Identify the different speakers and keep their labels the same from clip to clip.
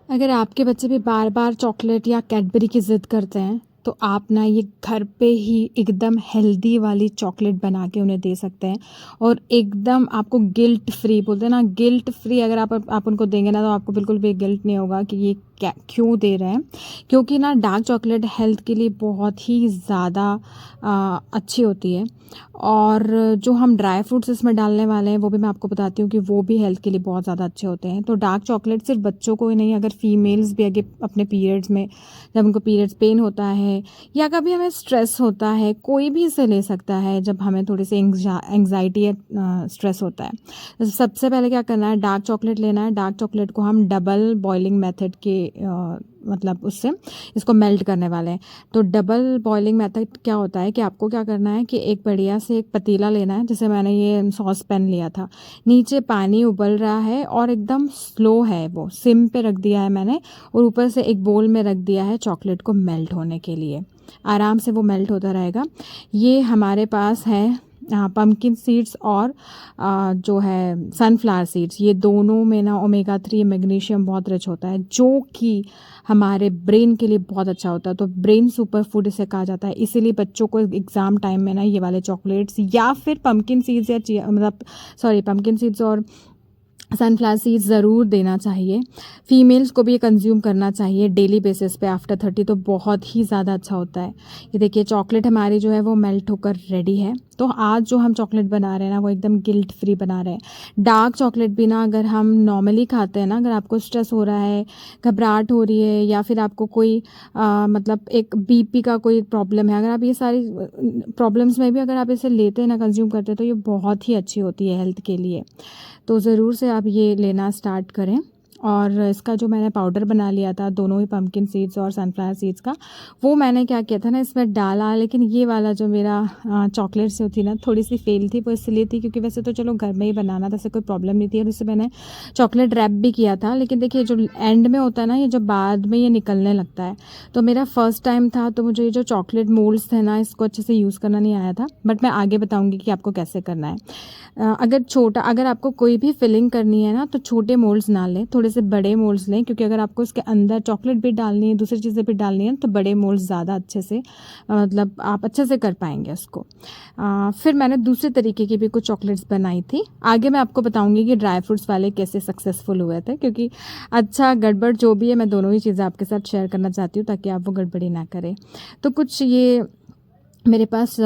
Speaker 1: अगर आपके बच्चे भी बार-बार चॉकलेट या कैडबरी की ज़िद करते हैं, तो आप ना ये घर पे ही एकदम हेल्दी वाली चॉकलेट बना के उन्हें दे सकते हैं और एकदम आपको गिल्ट फ्री बोलते हैं ना, गिल्ट फ्री अगर आप उनको देंगे ना, तो आपको बिल्कुल भी गिल्ट नहीं होगा कि ये क्या क्यों दे रहे हैं। क्योंकि ना डार्क चॉकलेट हेल्थ के लिए बहुत ही ज़्यादा अच्छी होती है और जो हम ड्राई फ्रूट्स इसमें डालने वाले हैं, वो भी मैं आपको बताती हूँ कि वो भी हेल्थ के लिए बहुत ज़्यादा अच्छे होते हैं। तो डार्क चॉकलेट सिर्फ बच्चों को ही नहीं, अगर फीमेल्स भी आगे अपने पीरियड्स में, जब उनको पीरियड्स पेन होता है या कभी हमें स्ट्रेस होता है, कोई भी इसे ले सकता है। जब हमें थोड़ी सी एंग्जाइटी या स्ट्रेस होता है, तो सबसे पहले क्या करना है, डार्क चॉकलेट लेना है। डार्क चॉकलेट को हम डबल बॉइलिंग मेथड के मतलब उससे इसको मेल्ट करने वाले हैं। तो डबल बॉइलिंग मेथड क्या होता है कि आपको क्या करना है कि एक बढ़िया से एक पतीला लेना है, जैसे मैंने ये सॉस पैन लिया था। नीचे पानी उबल रहा है और एकदम स्लो है, वो सिम पे रख दिया है मैंने, और ऊपर से एक बोल में रख दिया है चॉकलेट को मेल्ट होने के लिए। आराम से वो मेल्ट होता रहेगा। ये हमारे पास है पम्पकिन सीड्स और जो है सनफ्लावर सीड्स। ये दोनों में ना ओमेगा 3 मैग्नीशियम बहुत रिच होता है, जो कि हमारे ब्रेन के लिए बहुत अच्छा होता है। तो ब्रेन सुपर फूड इसे कहा जाता है। इसीलिए बच्चों को एग्ज़ाम टाइम में ना ये वाले चॉकलेट्स या फिर पम्पकिन सीड्स या पम्पकिन सीड्स और सनफ्लावर सीड्स ज़रूर देना चाहिए। फीमेल्स को भी ये कंज्यूम करना चाहिए डेली बेसिस पे आफ्टर 30, तो बहुत ही ज़्यादा अच्छा होता है। ये देखिए चॉकलेट हमारी जो है वो मेल्ट होकर रेडी है। तो आज जो हम चॉकलेट बना रहे हैं ना, वो एकदम गिल्ट फ्री बना रहे हैं। डार्क चॉकलेट भी ना, अगर हम नॉर्मली खाते हैं ना, अगर आपको स्ट्रेस हो रहा है, घबराहट हो रही है, या फिर आपको कोई मतलब एक बीपी का कोई प्रॉब्लम है, अगर आप ये सारी प्रॉब्लम्स में भी अगर आप इसे लेते हैं ना, कंज्यूम करते हैं, तो ये बहुत ही अच्छी होती है हेल्थ के लिए। तो ज़रूर से आप ये लेना स्टार्ट करें। और इसका जो मैंने पाउडर बना लिया था, दोनों ही पम्पकिन सीड्स और सनफ्लावर सीड्स का, वो मैंने क्या किया था ना, इसमें डाला। लेकिन ये वाला जो मेरा चॉकलेट से थी ना, थोड़ी सी फेल थी। वो इसलिए थी क्योंकि वैसे तो चलो घर में ही बनाना था, ऐसे कोई प्रॉब्लम नहीं थी, और इससे मैंने चॉकलेट रैप भी किया था। लेकिन देखिए जो एंड में होता है ना, ये जो बाद में ये निकलने लगता है। तो मेरा फर्स्ट टाइम था, तो मुझे ये जो चॉकलेट मोल्ड्स थे ना, इसको अच्छे से यूज़ करना नहीं आया था। बट मैं आगे बताऊँगी कि आपको कैसे करना है। अगर आपको कोई भी फिलिंग करनी है ना, तो छोटे मोल्ड्स ना लें, थोड़े से बड़े मोल्ड्स लें। क्योंकि अगर आपको इसके अंदर चॉकलेट भी डालनी है, दूसरी चीज़ें भी डालनी है, तो बड़े मोल्ड्स ज़्यादा अच्छे से मतलब आप अच्छे से कर पाएंगे उसको। फिर मैंने दूसरे तरीके की भी कुछ चॉकलेट्स बनाई थी। आगे मैं आपको बताऊंगी कि ड्राई फ्रूट्स वाले कैसे सक्सेसफुल हुए थे, क्योंकि अच्छा गड़बड़ जो भी है, मैं दोनों ही चीज़ें आपके साथ शेयर करना चाहती हूँ, ताकि आप वो गड़बड़ी ना करें। तो कुछ ये मेरे पास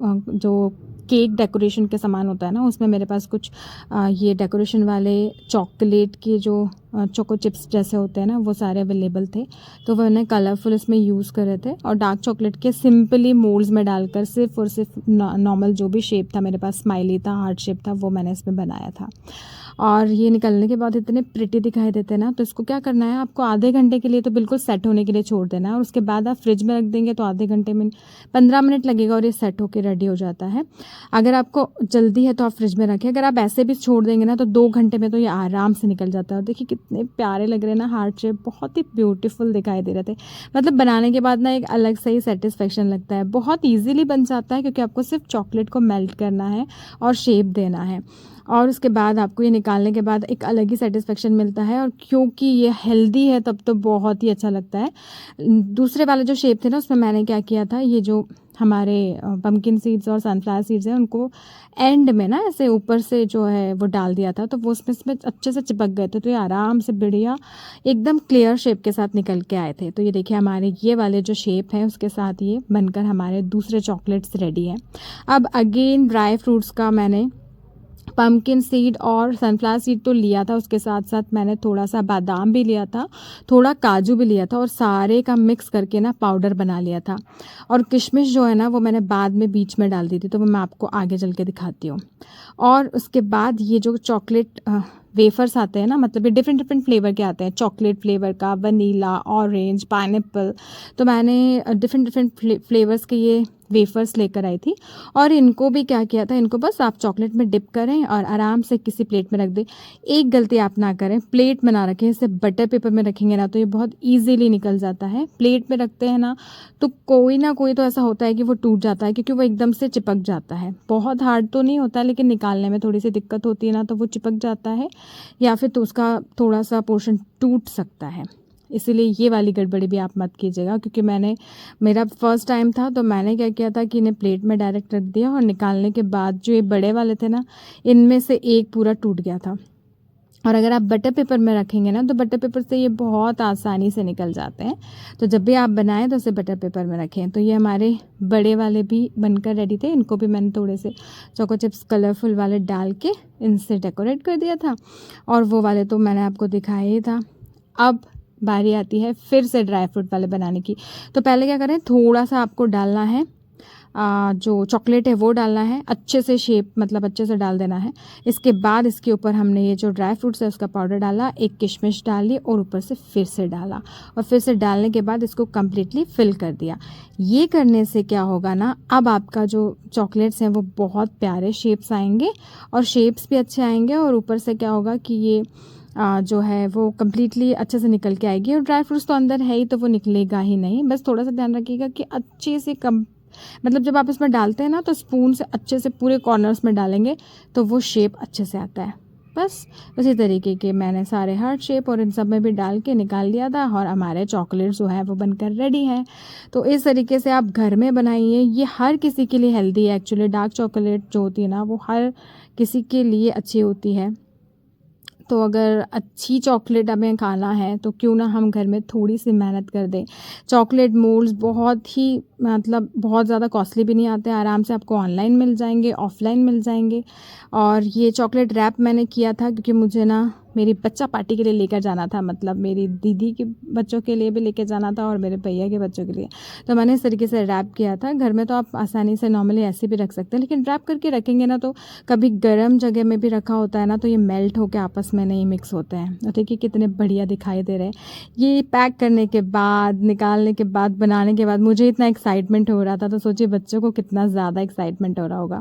Speaker 1: जो केक डेकोरेशन के सामान होता है ना, उसमें मेरे पास कुछ ये डेकोरेशन वाले चॉकलेट के जो चोको चिप्स जैसे होते हैं ना, वो सारे अवेलेबल थे। तो वो मैंने कलरफुल इसमें यूज़ करे थे, और डार्क चॉकलेट के सिंपली मोल्ड्स में डालकर सिर्फ और सिर्फ नॉर्मल जो भी शेप था मेरे पास, स्माइली था, हार्ट शेप था, वो मैंने इसमें बनाया था। और ये निकलने के बाद इतने प्रिटी दिखाई देते हैं ना। तो इसको क्या करना है, आपको आधे घंटे के लिए तो बिल्कुल सेट होने के लिए छोड़ देना है, और उसके बाद आप फ्रिज में रख देंगे तो आधे घंटे में 15 मिनट लगेगा और ये सेट होकर रेडी हो जाता है। अगर आपको जल्दी है तो आप फ्रिज में रखें। अगर आप ऐसे भी छोड़ देंगे ना, तो 2 घंटे में तो ये आराम से निकल जाता है। और देखिए कितने प्यारे लग रहे हैं ना, हार्ट शेप बहुत ही ब्यूटीफुल दिखाई दे रहे थे। मतलब बनाने के बाद ना एक अलग से ही सेटिस्फेक्शन लगता है। बहुत ईजिली बन जाता है, क्योंकि आपको सिर्फ चॉकलेट को मेल्ट करना है और शेप देना है, और उसके बाद आपको ये निकालने के बाद एक अलग ही सेटिस्फेक्शन मिलता है। और क्योंकि ये हेल्दी है, तब तो बहुत ही अच्छा लगता है। दूसरे वाले जो शेप थे ना, उसमें मैंने क्या किया था, ये जो हमारे पम्पकिन सीड्स और सनफ्लावर सीड्स हैं, उनको एंड में ना ऐसे ऊपर से जो है वो डाल दिया था, तो वो उसमें अच्छे से चिपक गए थे। तो ये आराम से बढ़िया एकदम क्लियर शेप के साथ निकल के आए थे। तो ये देखिए हमारे ये वाले जो शेप हैं, उसके साथ ये बनकर हमारे दूसरे चॉकलेट्स रेडी हैं। अब अगेन ड्राई फ्रूट्स का मैंने पम्पकिन सीड और सनफ्लावर सीड तो लिया था, उसके साथ साथ मैंने थोड़ा सा बादाम भी लिया था, थोड़ा काजू भी लिया था, और सारे का मिक्स करके ना पाउडर बना लिया था। और किशमिश जो है ना, वो मैंने बाद में बीच में डाल दी थी, तो वो मैं आपको आगे चल के दिखाती हूँ। और उसके बाद ये जो चॉकलेट वेफर्स आते हैं ना, मतलब ये डिफरेंट डिफरेंट फ्लेवर के आते हैं, चॉकलेट फ्लेवर का, वनीला, ऑरेंज, पाइनएप्पल। तो मैंने डिफरेंट डिफरेंट फ्लेवर्स के ये वेफर्स लेकर आई थी और इनको भी क्या किया था, इनको बस आप चॉकलेट में डिप करें और आराम से किसी प्लेट में रख दें। एक गलती आप ना करें, प्लेट में ना रखें, इसे बटर पेपर में रखेंगे ना तो ये बहुत ईज़िली निकल जाता है। प्लेट में रखते हैं ना तो कोई ना कोई तो ऐसा होता है कि वो टूट जाता है, क्योंकि वो एकदम से चिपक जाता है। बहुत हार्ड तो नहीं होता है, लेकिन निकालने में थोड़ी सी दिक्कत होती है ना, तो वो चिपक जाता है या फिर तो उसका थोड़ा सा पोर्शन टूट सकता है। इसीलिए ये वाली गड़बड़ी भी आप मत कीजिएगा, क्योंकि मेरा फर्स्ट टाइम था तो मैंने क्या किया था कि इन्हें प्लेट में डायरेक्ट रख दिया और निकालने के बाद जो ये बड़े वाले थे ना, इनमें से एक पूरा टूट गया था। और अगर आप बटर पेपर में रखेंगे ना तो बटर पेपर से ये बहुत आसानी से निकल जाते हैं। तो जब भी आप बनाएं तो उसे बटर पेपर में रखें। तो ये हमारे बड़े वाले भी बनकर रेडी थे। इनको भी मैंने थोड़े से चोको चिप्स कलरफुल वाले डाल के इनसे डेकोरेट कर दिया था, और वो वाले तो मैंने आपको दिखाया ही था। अब बारी आती है फिर से ड्राई फ्रूट वाले बनाने की। तो पहले क्या करें, थोड़ा सा आपको डालना है, जो चॉकलेट है वो डालना है, अच्छे से शेप मतलब अच्छे से डाल देना है। इसके बाद इसके ऊपर हमने ये जो ड्राई फ्रूट्स है उसका पाउडर डाला, एक किशमिश डाली और ऊपर से फिर से डाला, और फिर से डालने के बाद इसको कम्प्लीटली फिल कर दिया। ये करने से क्या होगा ना, अब आपका जो चॉकलेट्स हैं वो बहुत प्यारे शेप्स आएंगे और शेप्स भी अच्छे आएंगे, और ऊपर से क्या होगा कि ये जो है वो कम्प्लीटली अच्छे से निकल के आएगी। और ड्राई फ्रूट्स तो अंदर है ही तो वो निकलेगा ही नहीं। बस थोड़ा सा ध्यान रखिएगा कि अच्छे से मतलब जब आप इसमें डालते हैं ना तो स्पून से अच्छे से पूरे कॉर्नर्स में डालेंगे तो वो शेप अच्छे से आता है। बस उसी तरीके के मैंने सारे हार्ट शेप और इन सब में भी डाल के निकाल लिया था, और हमारे चॉकलेट जो है वो बनकर रेडी है। तो इस तरीके से आप घर में बनाइए, ये हर किसी के लिए हेल्दी है। एक्चुअली डार्क चॉकलेट जो होती है ना वो हर किसी के लिए अच्छी होती है। तो अगर अच्छी चॉकलेट हमें खाना है तो क्यों ना हम घर में थोड़ी सी मेहनत कर दें। चॉकलेट मोल्ड्स बहुत ही मतलब बहुत ज़्यादा कॉस्टली भी नहीं आते, आराम से आपको ऑनलाइन मिल जाएंगे, ऑफलाइन मिल जाएंगे। और ये चॉकलेट रैप मैंने किया था क्योंकि मुझे ना मेरी बच्चा पार्टी के लिए लेकर जाना था, मतलब मेरी दीदी के बच्चों के लिए भी लेकर जाना था और मेरे भैया के बच्चों के लिए। तो मैंने इस तरीके से रैप किया था। घर में तो आप आसानी से नॉर्मली ऐसे भी रख सकते हैं, लेकिन रैप करके रखेंगे ना तो कभी गर्म जगह में भी रखा होता है ना तो ये मेल्ट होकर आपस में नहीं मिक्स होते हैं। तो देखिए कितने बढ़िया दिखाई दे रहे हैं। ये पैक करने के बाद, निकालने के बाद, बनाने के बाद मुझे इतना एक्साइटमेंट हो रहा था, तो सोचिए बच्चों को कितना ज़्यादा एक्साइटमेंट हो रहा होगा।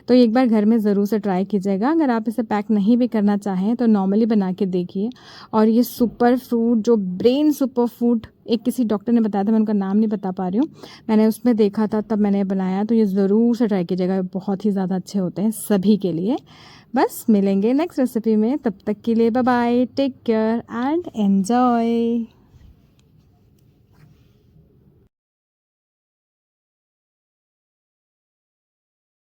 Speaker 1: तो एक बार घर में ज़रूर से ट्राई कीजिएगा। अगर आप इसे पैक नहीं भी करना चाहें तो नॉर्मली बना के देखिए। और ये सुपर फूड, जो ब्रेन सुपर फूड एक किसी डॉक्टर ने बताया था, मैं उनका नाम नहीं बता पा रही हूँ, मैंने उसमें देखा था तब मैंने बनाया। तो ये ज़रूर से ट्राई कीजिएगा, बहुत ही ज़्यादा अच्छे होते हैं सभी के लिए। बस मिलेंगे नेक्स्ट रेसिपी में, तब तक के लिए bye bye, take care and enjoy.